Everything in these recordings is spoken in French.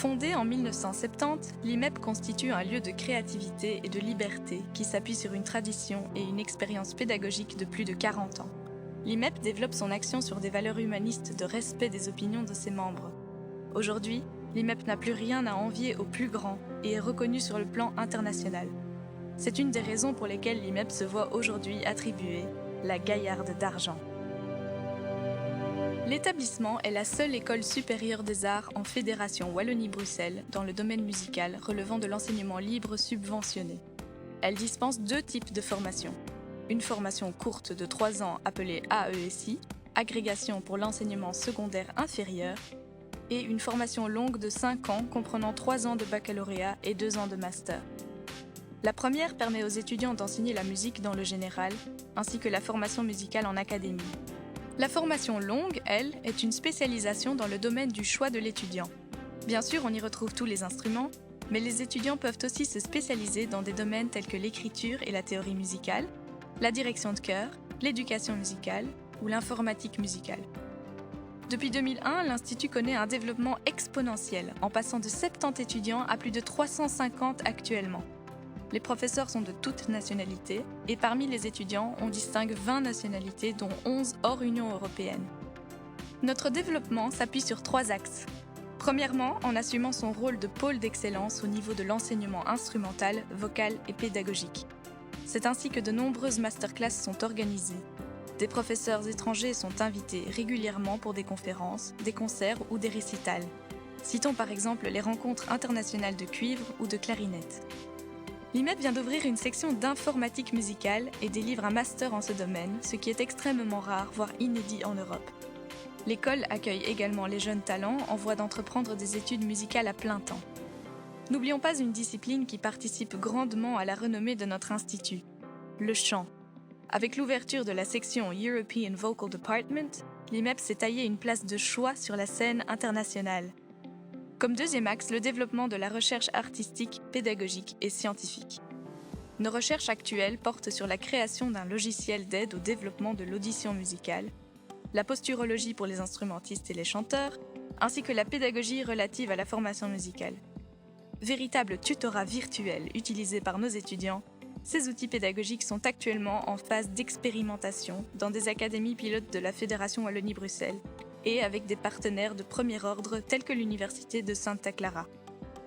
Fondé en 1970, l'IMEP constitue un lieu de créativité et de liberté qui s'appuie sur une tradition et une expérience pédagogique de plus de 40 ans. L'IMEP développe son action sur des valeurs humanistes de respect des opinions de ses membres. Aujourd'hui, l'IMEP n'a plus rien à envier aux plus grands et est reconnu sur le plan international. C'est une des raisons pour lesquelles l'IMEP se voit aujourd'hui attribuer la Gaillarde d'argent. L'établissement est la seule école supérieure des arts en Fédération Wallonie-Bruxelles dans le domaine musical relevant de l'enseignement libre subventionné. Elle dispense 2 types de formations. Une formation courte de 3 ans appelée AESI, agrégation pour l'enseignement secondaire inférieur, et une formation longue de 5 ans comprenant 3 ans de baccalauréat et 2 ans de master. La première permet aux étudiants d'enseigner la musique dans le général, ainsi que la formation musicale en académie. La formation longue, elle, est une spécialisation dans le domaine du choix de l'étudiant. Bien sûr, on y retrouve tous les instruments, mais les étudiants peuvent aussi se spécialiser dans des domaines tels que l'écriture et la théorie musicale, la direction de chœur, l'éducation musicale ou l'informatique musicale. Depuis 2001, l'Institut connaît un développement exponentiel, en passant de 70 étudiants à plus de 350 actuellement. Les professeurs sont de toutes nationalités, et parmi les étudiants, on distingue 20 nationalités, dont 11 hors Union européenne. Notre développement s'appuie sur 3 axes. Premièrement, en assumant son rôle de pôle d'excellence au niveau de l'enseignement instrumental, vocal et pédagogique. C'est ainsi que de nombreuses masterclass sont organisées. Des professeurs étrangers sont invités régulièrement pour des conférences, des concerts ou des récitals. Citons par exemple les rencontres internationales de cuivre ou de clarinette. L'IMEP vient d'ouvrir une section d'informatique musicale et délivre un master en ce domaine, ce qui est extrêmement rare, voire inédit en Europe. L'école accueille également les jeunes talents en voie d'entreprendre des études musicales à plein temps. N'oublions pas une discipline qui participe grandement à la renommée de notre institut, le chant. Avec l'ouverture de la section European Vocal Department, l'IMEP s'est taillé une place de choix sur la scène internationale. Comme deuxième axe, le développement de la recherche artistique, pédagogique et scientifique. Nos recherches actuelles portent sur la création d'un logiciel d'aide au développement de l'audition musicale, la posturologie pour les instrumentistes et les chanteurs, ainsi que la pédagogie relative à la formation musicale. Véritable tutorat virtuel utilisé par nos étudiants, ces outils pédagogiques sont actuellement en phase d'expérimentation dans des académies pilotes de la Fédération Wallonie-Bruxelles et avec des partenaires de premier ordre tels que l'Université de Santa Clara.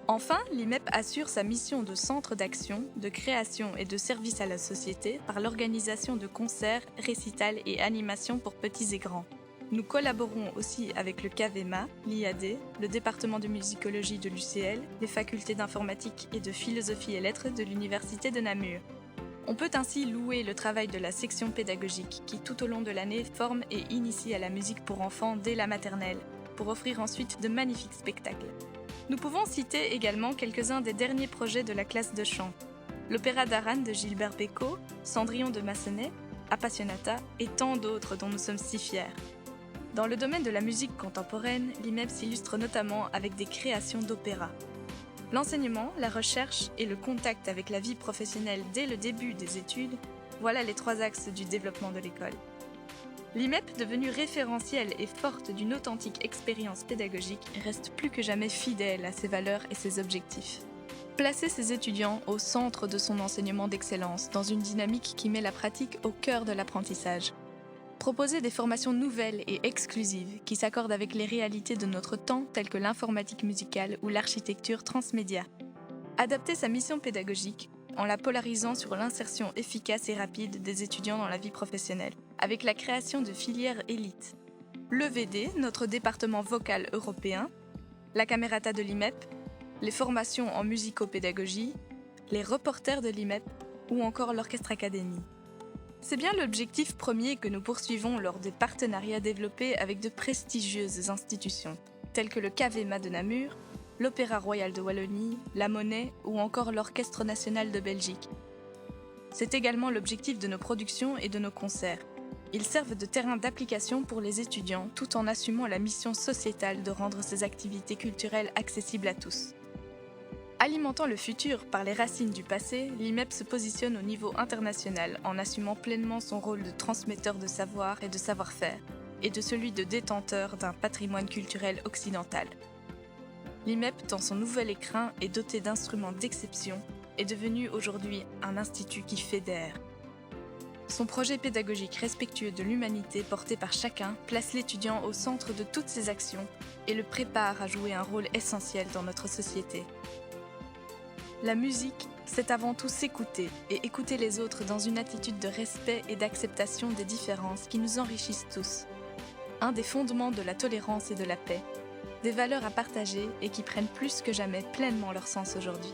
Enfin, l'IMEP assure sa mission de centre d'action, de création et de service à la société par l'organisation de concerts, récitals et animations pour petits et grands. Nous collaborons aussi avec le CAVEMA, l'IAD, le département de musicologie de l'UCL, les facultés d'informatique et de philosophie et lettres de l'Université de Namur. On peut ainsi louer le travail de la section pédagogique qui, tout au long de l'année, forme et initie à la musique pour enfants dès la maternelle, pour offrir ensuite de magnifiques spectacles. Nous pouvons citer également quelques-uns des derniers projets de la classe de chant. L'Opéra d'Aran de Gilbert Bécaud, Cendrillon de Massenet, Appassionata et tant d'autres dont nous sommes si fiers. Dans le domaine de la musique contemporaine, l'IMEP s'illustre notamment avec des créations d'opéra. L'enseignement, la recherche et le contact avec la vie professionnelle dès le début des études, voilà les 3 axes du développement de l'école. L'IMEP, devenue référentielle et forte d'une authentique expérience pédagogique, reste plus que jamais fidèle à ses valeurs et ses objectifs. Placer ses étudiants au centre de son enseignement d'excellence dans une dynamique qui met la pratique au cœur de l'apprentissage. Proposer des formations nouvelles et exclusives qui s'accordent avec les réalités de notre temps telles que l'informatique musicale ou l'architecture transmédia. Adapter sa mission pédagogique en la polarisant sur l'insertion efficace et rapide des étudiants dans la vie professionnelle, avec la création de filières élites. L'EVD, notre département vocal européen, la Camerata de l'IMEP, les formations en musicopédagogie, les reporters de l'IMEP ou encore l'Orchestre Académie. C'est bien l'objectif premier que nous poursuivons lors des partenariats développés avec de prestigieuses institutions, telles que le CAVEMA de Namur, l'Opéra Royal de Wallonie, la Monnaie ou encore l'Orchestre National de Belgique. C'est également l'objectif de nos productions et de nos concerts. Ils servent de terrain d'application pour les étudiants tout en assumant la mission sociétale de rendre ces activités culturelles accessibles à tous. Alimentant le futur par les racines du passé, l'IMEP se positionne au niveau international en assumant pleinement son rôle de transmetteur de savoir et de savoir-faire, et de celui de détenteur d'un patrimoine culturel occidental. L'IMEP, dans son nouvel écrin et doté d'instruments d'exception, est devenu aujourd'hui un institut qui fédère. Son projet pédagogique respectueux de l'humanité porté par chacun place l'étudiant au centre de toutes ses actions et le prépare à jouer un rôle essentiel dans notre société. La musique, c'est avant tout s'écouter et écouter les autres dans une attitude de respect et d'acceptation des différences qui nous enrichissent tous. Un des fondements de la tolérance et de la paix, des valeurs à partager et qui prennent plus que jamais pleinement leur sens aujourd'hui.